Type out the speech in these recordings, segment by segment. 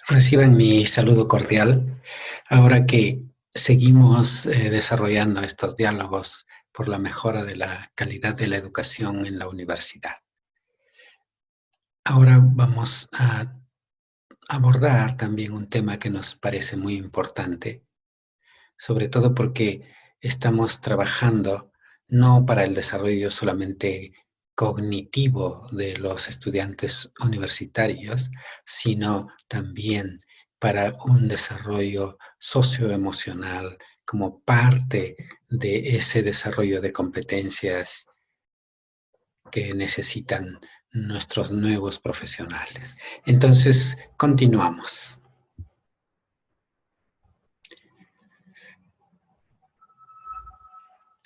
Reciban mi saludo cordial ahora que seguimos desarrollando estos diálogos por la mejora de la calidad de la educación en la universidad. Ahora vamos a abordar también un tema que nos parece muy importante, sobre todo porque estamos trabajando no para el desarrollo solamente cognitivo de los estudiantes universitarios, sino también para un desarrollo socioemocional como parte de ese desarrollo de competencias que necesitan nuestros nuevos profesionales. Entonces, continuamos.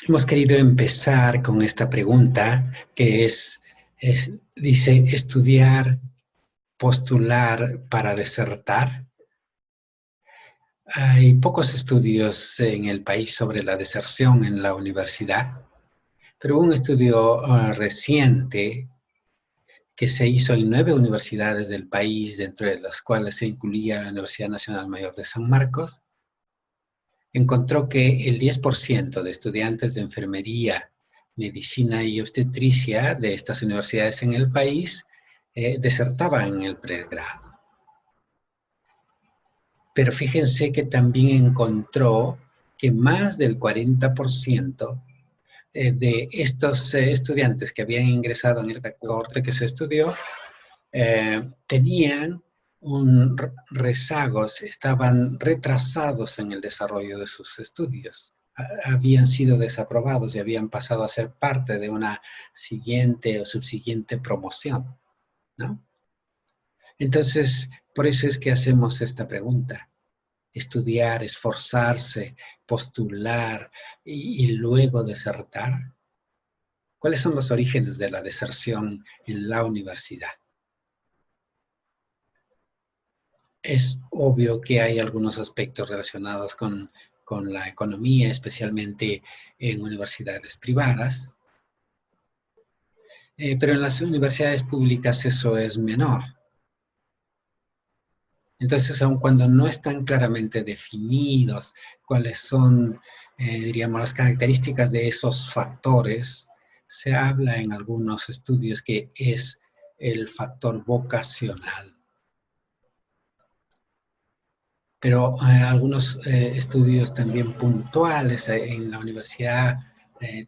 Hemos querido empezar con esta pregunta que dice, ¿estudiar, postular para desertar? Hay pocos estudios en el país sobre la deserción en la universidad, pero hubo un estudio reciente que se hizo en 9 universidades del país, dentro de las cuales se incluía la Universidad Nacional Mayor de San Marcos. Encontró que el 10% de estudiantes de enfermería, medicina y obstetricia de estas universidades en el país desertaban en el pregrado. Pero fíjense que también encontró que más del 40% de estos estudiantes que habían ingresado en esta cohorte que se estudió tenían rezagos, estaban retrasados en el desarrollo de sus estudios. Habían sido desaprobados y habían pasado a ser parte de una siguiente o subsiguiente promoción, ¿no? Entonces, por eso es que hacemos esta pregunta. Estudiar, esforzarse, postular y luego desertar. ¿Cuáles son los orígenes de la deserción en la universidad? Es obvio que hay algunos aspectos relacionados con la economía, especialmente en universidades privadas, pero en las universidades públicas eso es menor. Entonces, aun cuando no están claramente definidos cuáles son, diríamos, las características de esos factores, se habla en algunos estudios que es el factor vocacional. Pero algunos estudios también puntuales en la universidad,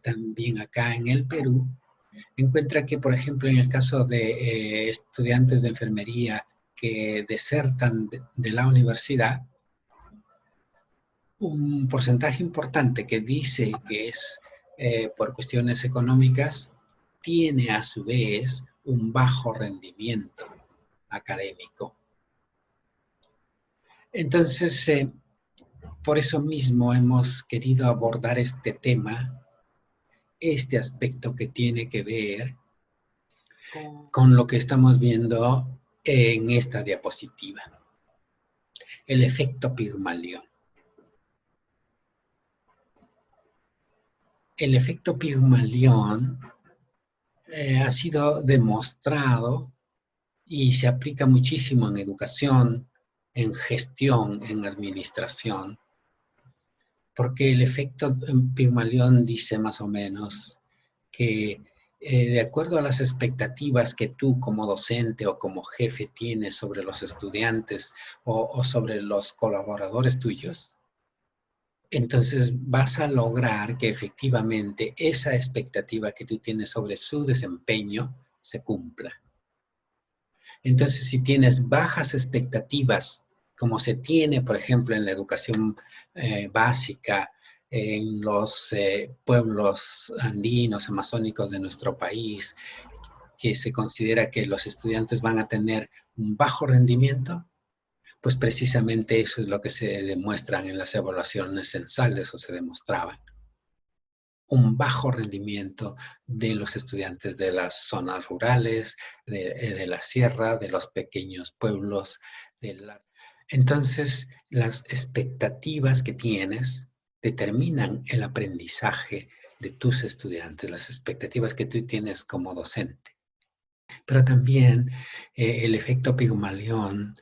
también acá en el Perú, encuentra que, por ejemplo, en el caso de estudiantes de enfermería que desertan de la universidad, un porcentaje importante que dice que es por cuestiones económicas, tiene a su vez un bajo rendimiento académico. Entonces, por eso mismo hemos querido abordar este tema, este aspecto que tiene que ver con lo que estamos viendo en esta diapositiva, el efecto Pigmalión. El efecto Pigmalión ha sido demostrado y se aplica muchísimo en educación, en gestión, en administración, porque el efecto Pigmalión dice más o menos que de acuerdo a las expectativas que tú como docente o como jefe tienes sobre los estudiantes o sobre los colaboradores tuyos, entonces vas a lograr que efectivamente esa expectativa que tú tienes sobre su desempeño se cumpla. Entonces, si tienes bajas expectativas, como se tiene, por ejemplo, en la educación básica, en los pueblos andinos, amazónicos de nuestro país, que se considera que los estudiantes van a tener un bajo rendimiento, pues precisamente eso es lo que se demuestran en las evaluaciones censales o se demostraba. Un bajo rendimiento de los estudiantes de las zonas rurales, de la sierra, de los pequeños pueblos. Entonces, las expectativas que tienes determinan el aprendizaje de tus estudiantes, las expectativas que tú tienes como docente. Pero también el efecto Pigmalión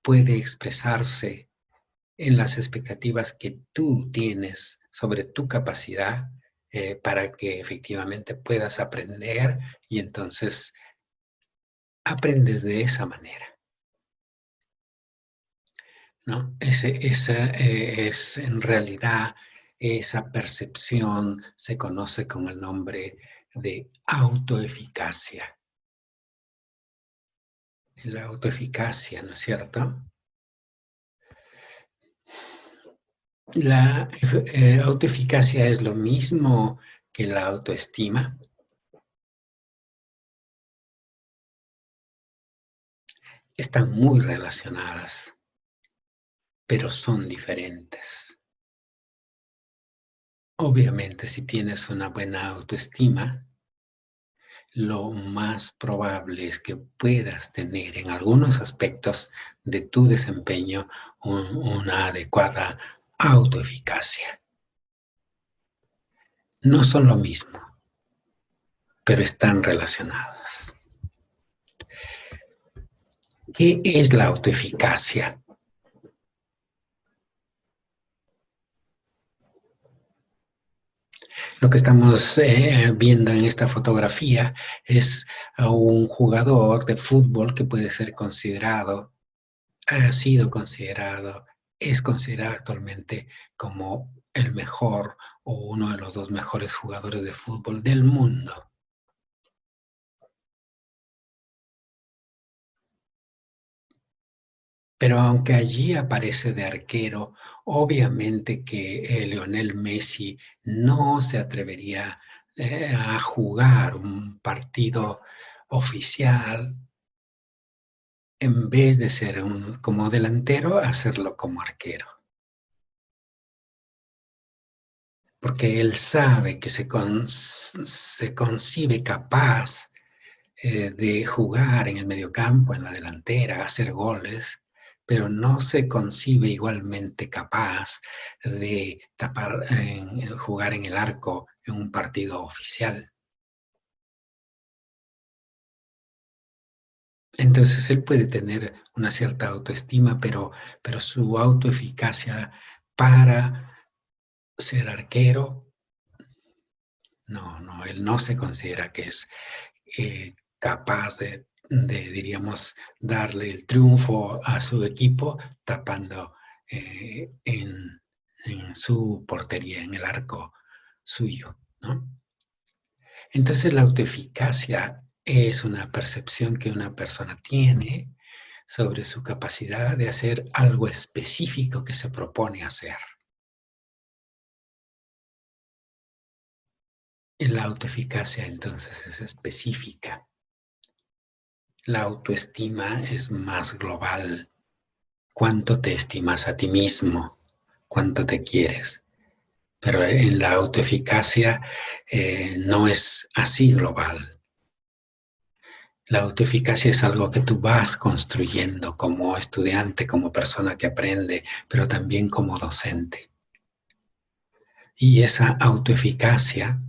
puede expresarse en las expectativas que tú tienes sobre tu capacidad para que efectivamente puedas aprender y entonces aprendes de esa manera, ¿no? Esa es en realidad, esa percepción se conoce con el nombre de autoeficacia. La autoeficacia, ¿no es cierto? La autoeficacia es lo mismo que la autoestima. Están muy relacionadas, pero son diferentes. Obviamente, si tienes una buena autoestima, lo más probable es que puedas tener en algunos aspectos de tu desempeño una adecuada autoeficacia. No son lo mismo, pero están relacionadas. ¿Qué es la autoeficacia? Lo que estamos viendo en esta fotografía es a un jugador de fútbol que puede ser considerado, ha sido considerado, es considerado actualmente como el mejor o uno de los dos mejores jugadores de fútbol del mundo. Pero aunque allí aparece de arquero, obviamente que Lionel Messi no se atrevería a jugar un partido oficial en vez de ser como delantero, hacerlo como arquero. Porque él sabe que se concibe capaz de jugar en el mediocampo, en la delantera, hacer goles, pero no se concibe igualmente capaz de jugar en el arco en un partido oficial. Entonces él puede tener una cierta autoestima, pero su autoeficacia para ser arquero, no, él no se considera que es capaz de, diríamos, darle el triunfo a su equipo tapando en su portería, en el arco suyo, ¿no? Entonces la autoeficacia es una percepción que una persona tiene sobre su capacidad de hacer algo específico que se propone hacer. La autoeficacia entonces es específica. La autoestima es más global. ¿Cuánto te estimas a ti mismo? ¿Cuánto te quieres? Pero en la autoeficacia no es así global. La autoeficacia es algo que tú vas construyendo como estudiante, como persona que aprende, pero también como docente. Y esa autoeficacia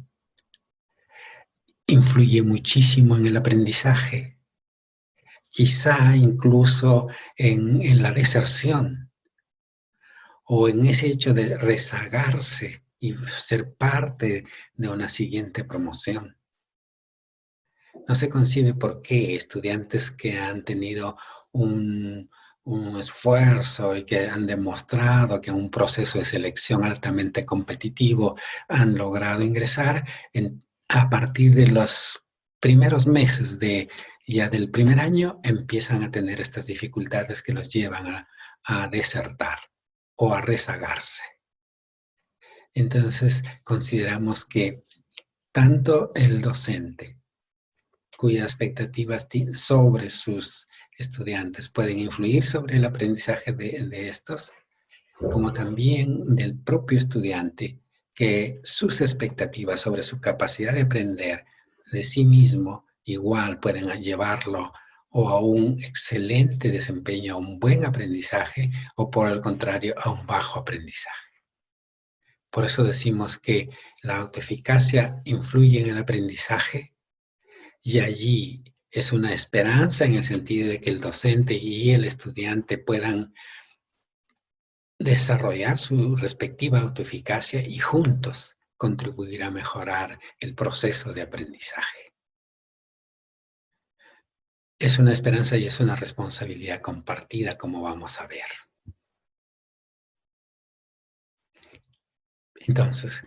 influye muchísimo en el aprendizaje, quizá incluso en la deserción, o en ese hecho de rezagarse y ser parte de una siguiente promoción. No se concibe por qué estudiantes que han tenido un esfuerzo y que han demostrado que un proceso de selección altamente competitivo han logrado ingresar, a partir de los primeros meses ya del primer año empiezan a tener estas dificultades que los llevan a desertar o a rezagarse. Entonces, consideramos que tanto el docente, cuyas expectativas sobre sus estudiantes pueden influir sobre el aprendizaje de estos, como también del propio estudiante, que sus expectativas sobre su capacidad de aprender de sí mismo igual pueden llevarlo o a un excelente desempeño, a un buen aprendizaje, o por el contrario, a un bajo aprendizaje. Por eso decimos que la autoeficacia influye en el aprendizaje y allí Es una esperanza en el sentido de que el docente y el estudiante puedan desarrollar su respectiva autoeficacia y juntos contribuir a mejorar el proceso de aprendizaje. Es una esperanza y es una responsabilidad compartida, como vamos a ver. Entonces,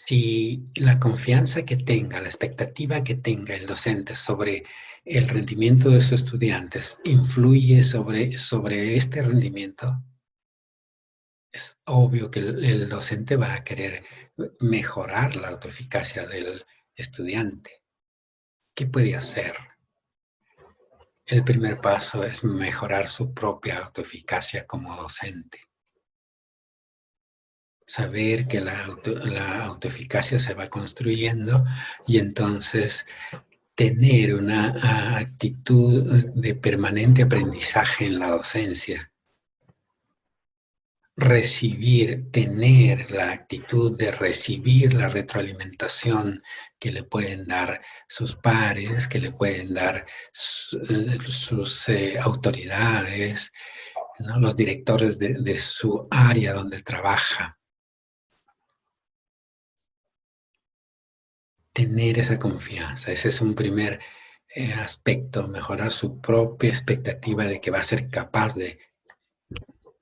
si la confianza que tenga, la expectativa que tenga el docente sobre el rendimiento de sus estudiantes influye sobre este rendimiento, es obvio que el docente va a querer mejorar la autoeficacia del estudiante. ¿Qué puede hacer? El primer paso es mejorar su propia autoeficacia como docente. Saber que la autoeficacia se va construyendo y entonces tener una actitud de permanente aprendizaje en la docencia. Tener la actitud de recibir la retroalimentación que le pueden dar sus pares, que le pueden dar sus autoridades, ¿no? Los directores de su área donde trabaja. Tener esa confianza, ese es un primer aspecto, mejorar su propia expectativa de que va a ser capaz de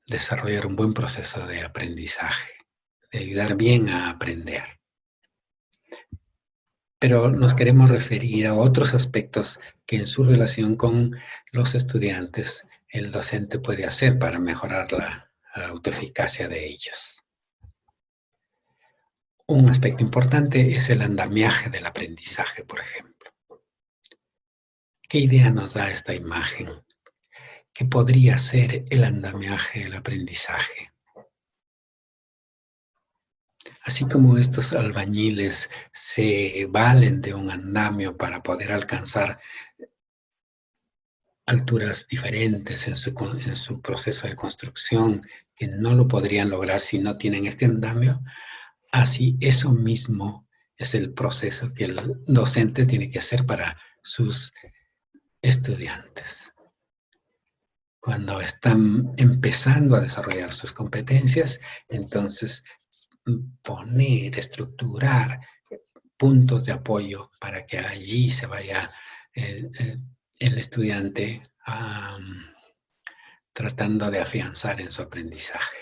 desarrollar un buen proceso de aprendizaje, de ayudar bien a aprender. Pero nos queremos referir a otros aspectos que en su relación con los estudiantes el docente puede hacer para mejorar la autoeficacia de ellos. Un aspecto importante es el andamiaje del aprendizaje, por ejemplo. ¿Qué idea nos da esta imagen? ¿Qué podría ser el andamiaje del aprendizaje? Así como estos albañiles se valen de un andamio para poder alcanzar alturas diferentes en su proceso de construcción, que no lo podrían lograr si no tienen este andamio, así eso mismo es el proceso que el docente tiene que hacer para sus estudiantes. Cuando están empezando a desarrollar sus competencias, entonces poner, estructurar puntos de apoyo para que allí se vaya el estudiante tratando de afianzar en su aprendizaje.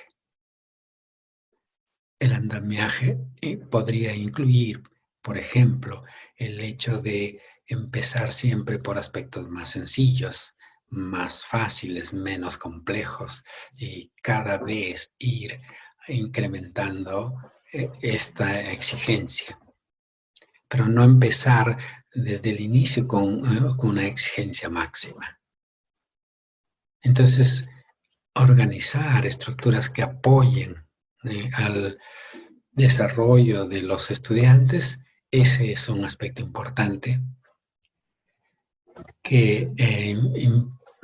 El andamiaje podría incluir, por ejemplo, el hecho de empezar siempre por aspectos más sencillos, más fáciles, menos complejos, y cada vez ir incrementando esta exigencia. Pero no empezar desde el inicio con una exigencia máxima. Entonces, organizar estructuras que apoyen al desarrollo de los estudiantes, ese es un aspecto importante que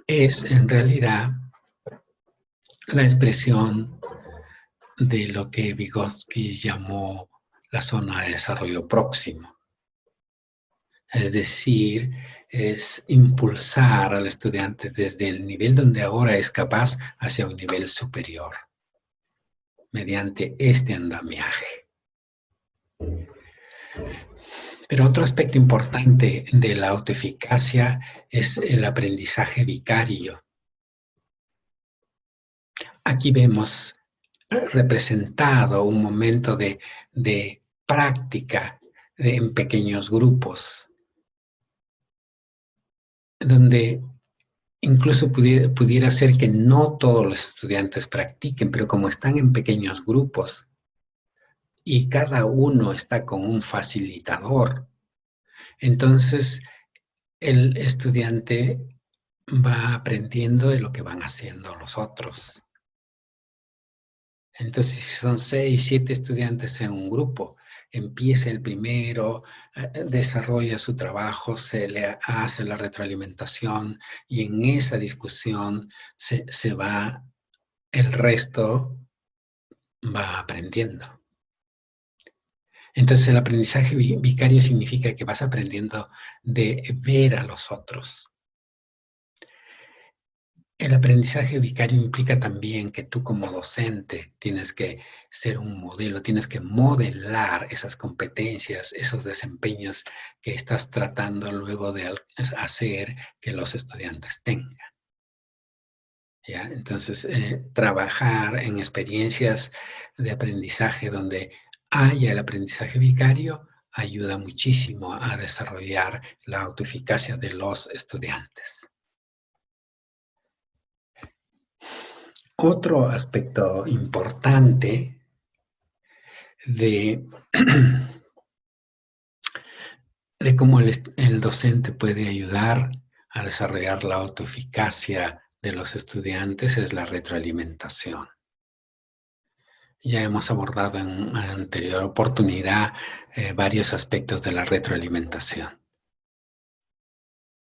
es en realidad la expresión de lo que Vygotsky llamó la zona de desarrollo próximo. Es decir, es impulsar al estudiante desde el nivel donde ahora es capaz hacia un nivel superior, mediante este andamiaje. Pero otro aspecto importante de la autoeficacia es el aprendizaje vicario. Aquí vemos representado un momento de práctica en pequeños grupos, donde incluso pudiera ser que no todos los estudiantes practiquen, pero como están en pequeños grupos y cada uno está con un facilitador, entonces el estudiante va aprendiendo de lo que van haciendo los otros. Entonces, si son 6, 7 estudiantes en un grupo, empieza el primero, desarrolla su trabajo, se le hace la retroalimentación y en esa discusión se va, el resto va aprendiendo. Entonces el aprendizaje vicario significa que vas aprendiendo de ver a los otros. El aprendizaje vicario implica también que tú como docente tienes que ser un modelo, tienes que modelar esas competencias, esos desempeños que estás tratando luego de hacer que los estudiantes tengan. ¿Ya? Entonces, trabajar en experiencias de aprendizaje donde haya el aprendizaje vicario ayuda muchísimo a desarrollar la autoeficacia de los estudiantes. Otro aspecto importante de, de cómo el docente puede ayudar a desarrollar la autoeficacia de los estudiantes es la retroalimentación. Ya hemos abordado en anterior oportunidad varios aspectos de la retroalimentación.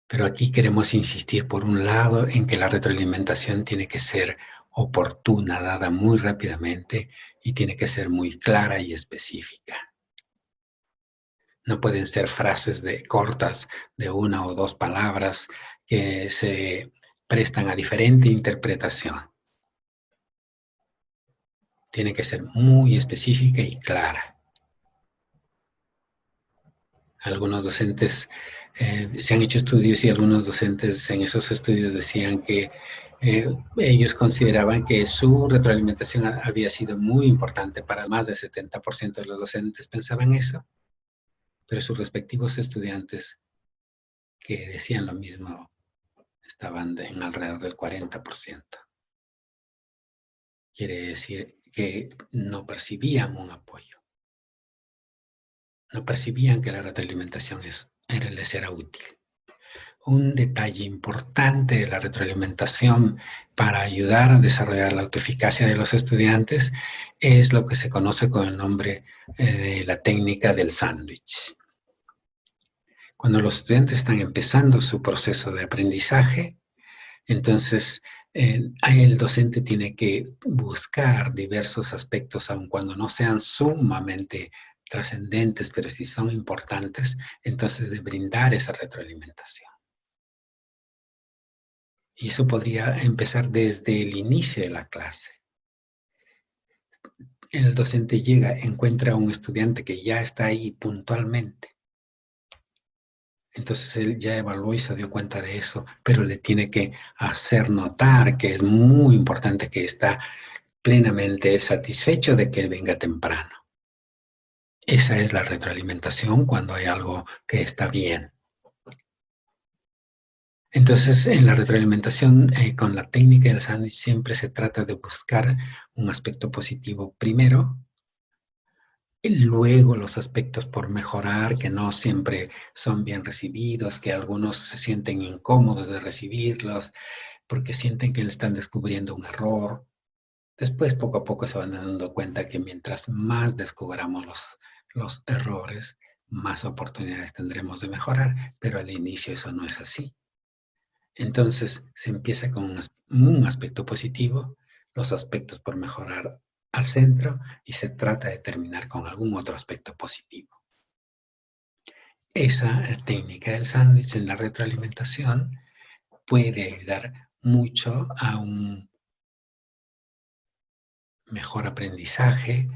Pero aquí queremos insistir, por un lado, en que la retroalimentación tiene que ser oportuna, dada muy rápidamente, y tiene que ser muy clara y específica. No pueden ser frases cortas de 1 o 2 palabras que se prestan a diferente interpretación. Tiene que ser muy específica y clara. Algunos docentes, se han hecho estudios y algunos docentes en esos estudios decían que ellos consideraban que su retroalimentación había sido muy importante para más del 70% de los docentes pensaban eso, pero sus respectivos estudiantes que decían lo mismo estaban en alrededor del 40%. Quiere decir que no percibían un apoyo. No percibían que la retroalimentación les era útil. Un detalle importante de la retroalimentación para ayudar a desarrollar la autoeficacia de los estudiantes es lo que se conoce con el nombre de la técnica del sándwich. Cuando los estudiantes están empezando su proceso de aprendizaje, entonces el docente tiene que buscar diversos aspectos, aun cuando no sean sumamente trascendentes, pero si son importantes, entonces de brindar esa retroalimentación. Y eso podría empezar desde el inicio de la clase. El docente llega, encuentra a un estudiante que ya está ahí puntualmente. Entonces él ya evaluó y se dio cuenta de eso, pero le tiene que hacer notar que es muy importante que está plenamente satisfecho de que él venga temprano. Esa es la retroalimentación cuando hay algo que está bien. Entonces, en la retroalimentación con la técnica del sándwich siempre se trata de buscar un aspecto positivo primero, y luego los aspectos por mejorar, que no siempre son bien recibidos, que algunos se sienten incómodos de recibirlos, porque sienten que le están descubriendo un error. Después, poco a poco, se van dando cuenta que mientras más descubramos los errores, más oportunidades tendremos de mejorar, pero al inicio eso no es así. Entonces, se empieza con un aspecto positivo, los aspectos por mejorar al centro, y se trata de terminar con algún otro aspecto positivo. Esa técnica del sándwich en la retroalimentación puede ayudar mucho a un mejor aprendizaje,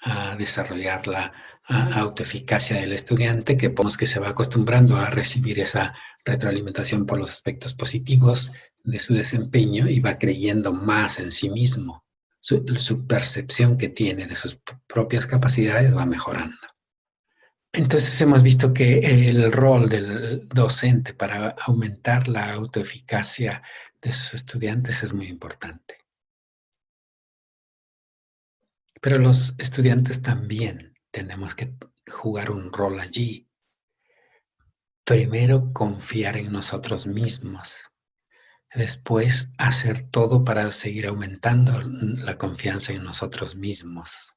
a desarrollar la autoeficacia del estudiante, que vemos que se va acostumbrando a recibir esa retroalimentación por los aspectos positivos de su desempeño y va creyendo más en sí mismo. Su percepción que tiene de sus propias capacidades va mejorando. Entonces hemos visto que el rol del docente para aumentar la autoeficacia de sus estudiantes es muy importante. Pero los estudiantes también tenemos que jugar un rol allí. Primero, confiar en nosotros mismos. Después, hacer todo para seguir aumentando la confianza en nosotros mismos.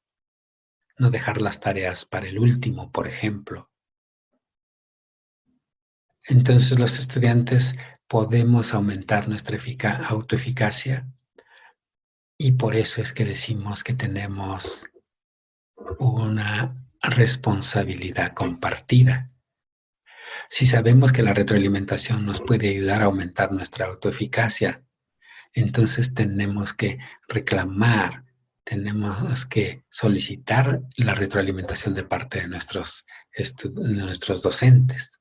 No dejar las tareas para el último, por ejemplo. Entonces, los estudiantes podemos aumentar nuestra autoeficacia y por eso es que decimos que tenemos una responsabilidad compartida. Si sabemos que la retroalimentación nos puede ayudar a aumentar nuestra autoeficacia, entonces tenemos que reclamar, tenemos que solicitar la retroalimentación de parte de nuestros docentes.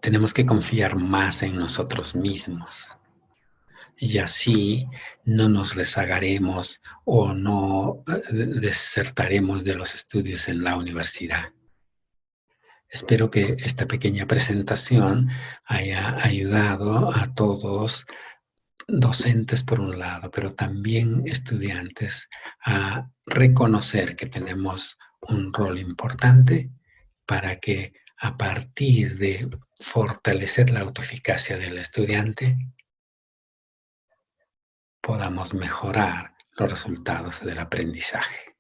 Tenemos que confiar más en nosotros mismos. Y así no nos rezagaremos o no desertaremos de los estudios en la universidad. Espero que esta pequeña presentación haya ayudado a todos, docentes por un lado, pero también estudiantes, a reconocer que tenemos un rol importante para que a partir de fortalecer la autoeficacia del estudiante, podamos mejorar los resultados del aprendizaje.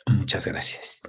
Muchas gracias.